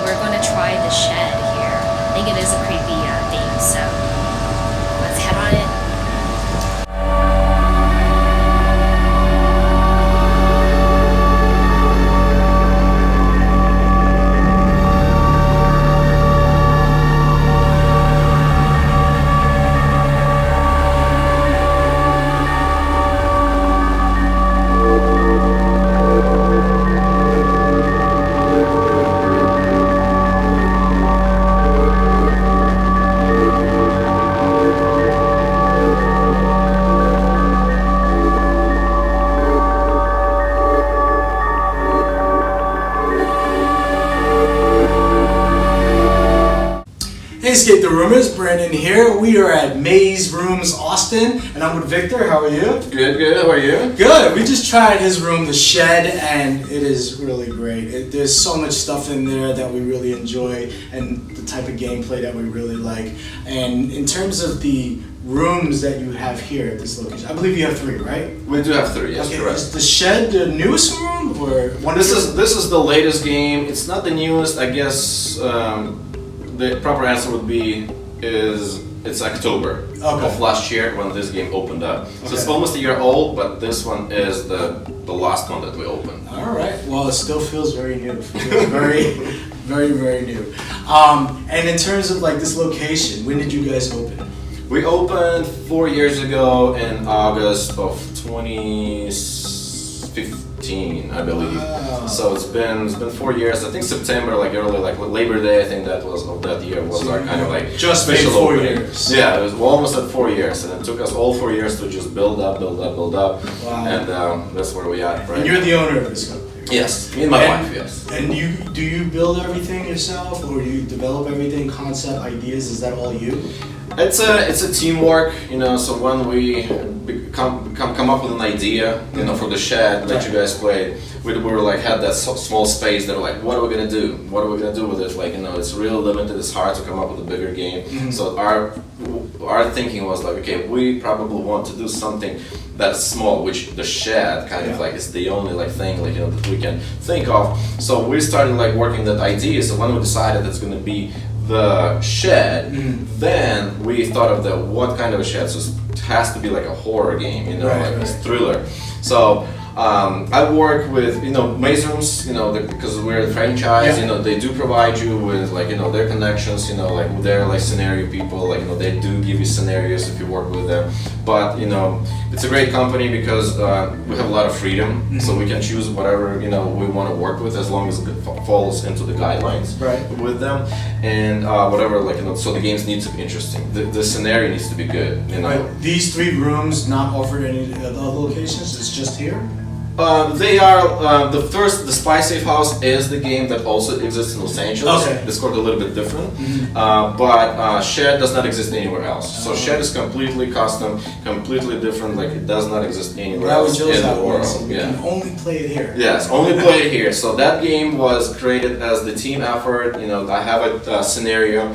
we're going to try the shed here. I think it is a creepy theme, so let's head on in. Hey Escape the Rumors, Brandon here. We are at Maze Rooms Austin, and I'm with Victor. How are you? Good. How are you? Good. We just tried his room, the shed, and it is really great. There's so much stuff in there that we really enjoy, and the type of gameplay that we really like. And in terms of the rooms that you have here at this location, I believe you have 3, right? We do have 3. Yes, Okay. correct. Is the shed the newest room, or This is the latest game. It's not the newest. I guess the proper answer would be it's October of last year when this game opened up. So it's almost a year old, but this one is the last one that we opened. All right. Well, it still feels very new. It feels very new. And in terms of like this location, when did you guys open? We opened 4 years ago in August of 2015, I believe. Wow. So it's been 4 years. I think September, like early, like Labor Day. I think that was of that year was our kind of like just special 4 opening. years. Yeah, it was almost at 4 years, and it took us all 4 years to just build up, Wow. and that's where we are. Right? And you're the owner of this company. Yes, me and my wife. Yes. And do you build everything yourself, or do you develop everything, concept, ideas? Is that all you? It's a teamwork, you know. So when we come up with an idea, you know, for the shed that you guys played, we were like had that small space. They were like, what are we gonna do? What are we gonna do with it? Like, you know, it's real limited. It's hard to come up with a bigger game. Mm-hmm. So our thinking was like, okay, we probably want to do something that's small, which the shed kind of like is the only like thing like, you know, that we can think of. So we started like working that idea. So when we decided it's gonna be the shed, then we thought of what kind of a shed. So it has to be like a horror game, you know, like a thriller. So I work with, you know, Maze Rooms, you know, because we're a franchise, you know, they do provide you with like, you know, their connections, you know, like they're like scenario people, like, you know, they do give you scenarios if you work with them. But, you know, it's a great company because we have a lot of freedom, so we can choose whatever, you know, we want to work with as long as it falls into the guidelines with them, and whatever, like, you know, so the games need to be interesting. The scenario needs to be good, you know. Right. These 3 rooms not offered at any other locations. It's just here. They are the Spy Safe House is the game that also exists in Los Angeles. Okay. It's called a little bit different, but Shed does not exist anywhere else. So Shed is completely custom, completely different. Like it does not exist anywhere else in the world. So we can only play it here. Yes, only play it here. So that game was created as the team effort. You know, I have a scenario.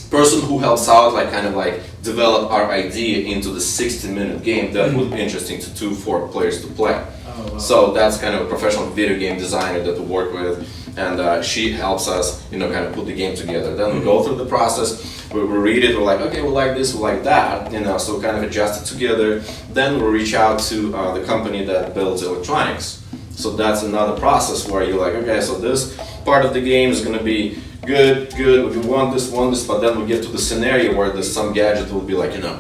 Person who helps out, like kind of like develop our idea into the 60-minute game that would be interesting to 2-4 players to play. Oh, wow. So that's kind of a professional video game designer that we work with, and she helps us, you know, kind of put the game together. Then we go through the process, we read it, we're like, okay, we like this, we like that, you know, so kind of adjust it together. Then we reach out to the company that builds electronics. So that's another process where you're like, okay, so this part of the game is going to be good, we want this, but then we get to the scenario where there's some gadget will be like, you know,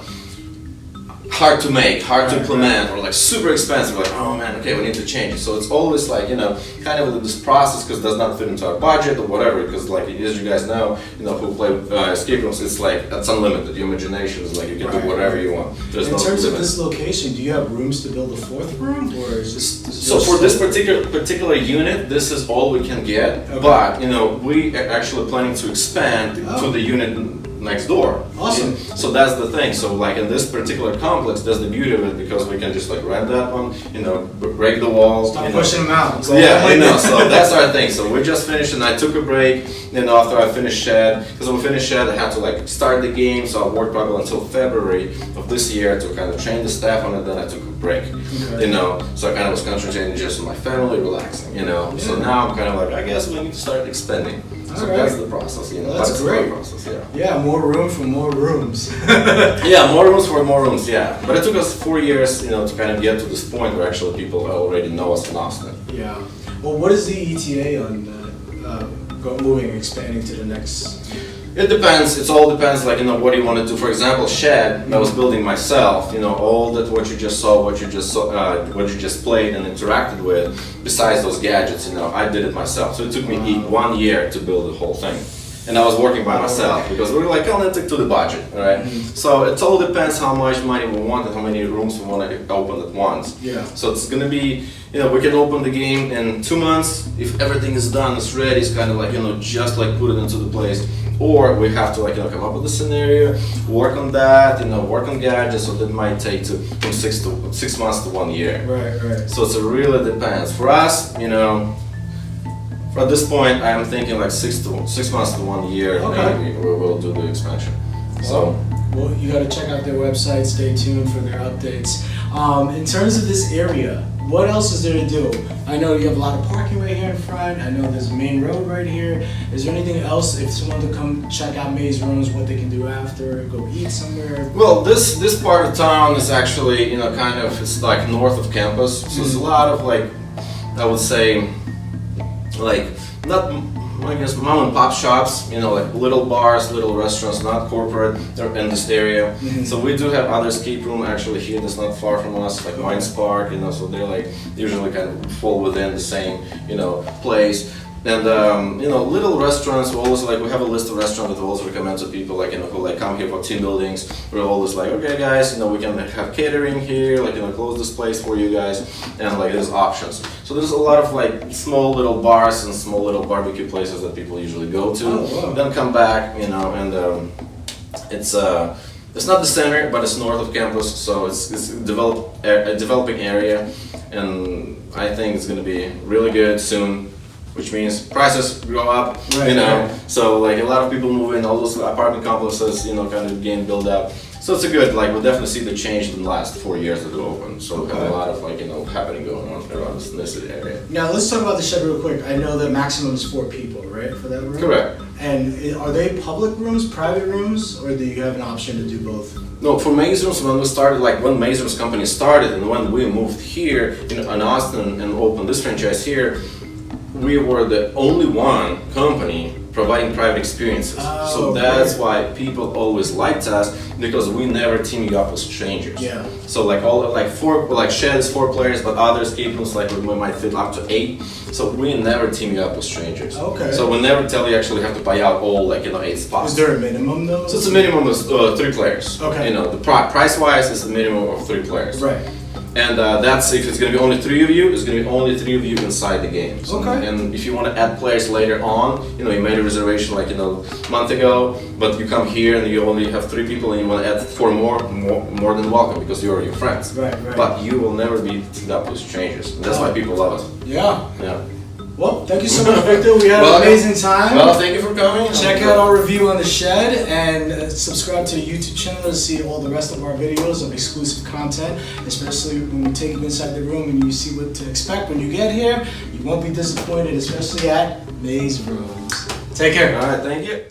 hard to make, hard to implement, or like super expensive, like, oh man, okay, we need to change it. So it's always like, you know, kind of this process because it does not fit into our budget or whatever, because like, as you guys know, who play escape rooms, it's like, it's unlimited. Your imagination is like, you can do whatever you want. There's in no terms limit. of this location, do you have rooms to build a 4th room, or is this So for this particular unit, this is all we can get, but, you know, we are actually planning to expand to the unit next door. Awesome. So that's the thing. So like in this particular complex, that's the beauty of it, because we can just like rent that one, break the walls. Stop pushing them out. So, yeah, so that's our thing. So we just finished, and I took a break. After I finished Shed, because when we finished Shed, I had to like start the game. So I worked probably until February of this year to kind of train the staff on it. Then I took a break. Okay. So I kind of was concentrating just on my family, relaxing. Yeah. So now I'm kind of like, I guess we need to start expanding. So that's the process, Well, that's great. Process, yeah, more room for more rooms. Yeah, more rooms for more rooms, yeah. But it took us 4 years, to kind of get to this point where actually people already know us in Austin. Yeah. Well, what is the ETA on expanding to the next? It depends. It all depends. Like what do you want to do? For example, Shed. I was building myself. All that what you just saw, what you just played and interacted with. Besides those gadgets, I did it myself. So it took me 1 year to build the whole thing, and I was working by myself because we were like, let's stick to the budget, all right? So it all depends how much money we want and how many rooms we want to open at once. Yeah. So it's gonna be. We can open the game in 2 months if everything is done, it's ready. It's kind of like just like put it into the place. Or we have to come up with a scenario, work on that, work on gadgets. So that might take from 6 months to 1 year. Right. So it really depends. For us, at this point, I'm thinking like 6 months to 1 year. Okay. Maybe we will do the expansion. So. Well, you got to check out their website. Stay tuned for their updates. In terms of this area, what else is there to do? I know you have a lot of parking right here in front. I know there's a main road right here. Is there anything else, if someone to come check out Maze Rooms, what they can do after, go eat somewhere? Well, this part of town is actually, it's like north of campus. So it's a lot of I would say, mom and pop shops, like little bars, little restaurants, not corporate, they're in this area. So we do have other escape room actually here that's not far from us, like Mines Park, so they're usually kind of fall within the same, place. And little restaurants, we have a list of restaurants that we always recommend to people who come here for team buildings. We're always like, okay guys, we can have catering here, close this place for you guys, and there's options. So there's a lot of small little bars and small little barbecue places that people usually go to. Then come back, and it's not the center, but it's north of campus, so it's a developing area, and I think it's going to be really good soon. Which means prices go up, So a lot of people move in, all those apartment complexes, kind of gain build up. So it's a good, we'll definitely see the change in the last 4 years that we opened. So we have a lot of happening going on around this area. Now let's talk about the Shed real quick. I know the maximum is 4 people, right, for that room? Correct. And are they public rooms, private rooms, or do you have an option to do both? No, for Maze Rooms, when we started, when Maze Rooms company started, and when we moved here in Austin and opened this franchise here, we were the only one company providing private experiences. So that's why people always liked us, because we never team you up with strangers. Yeah. So Shed is 4 players, but other escape rooms we might fit up to 8. So we never team you up with strangers. Okay. So we never tell you actually have to buy out all 8 spots. Is there a minimum though? So it's a minimum of 3 players. Okay. The price wise is a minimum of 3 players. Right. And that's if it's going to be only 3 of you, it's going to be only 3 of you inside the game. So, okay. And if you want to add players later on, you made a reservation a month ago, but you come here and you only have 3 people and you want to add 4 more than welcome, because you're your friends. Right. But you will never be teamed up with strangers. And that's why people love us. Yeah. Well, thank you so much, Victor. We had an amazing time. Well, thank you for coming. Check out our review on the Shed, and subscribe to the YouTube channel to see all the rest of our videos of exclusive content, especially when we take you inside the room and you see what to expect when you get here. You won't be disappointed, especially at Maze Rooms. Take care. All right, thank you.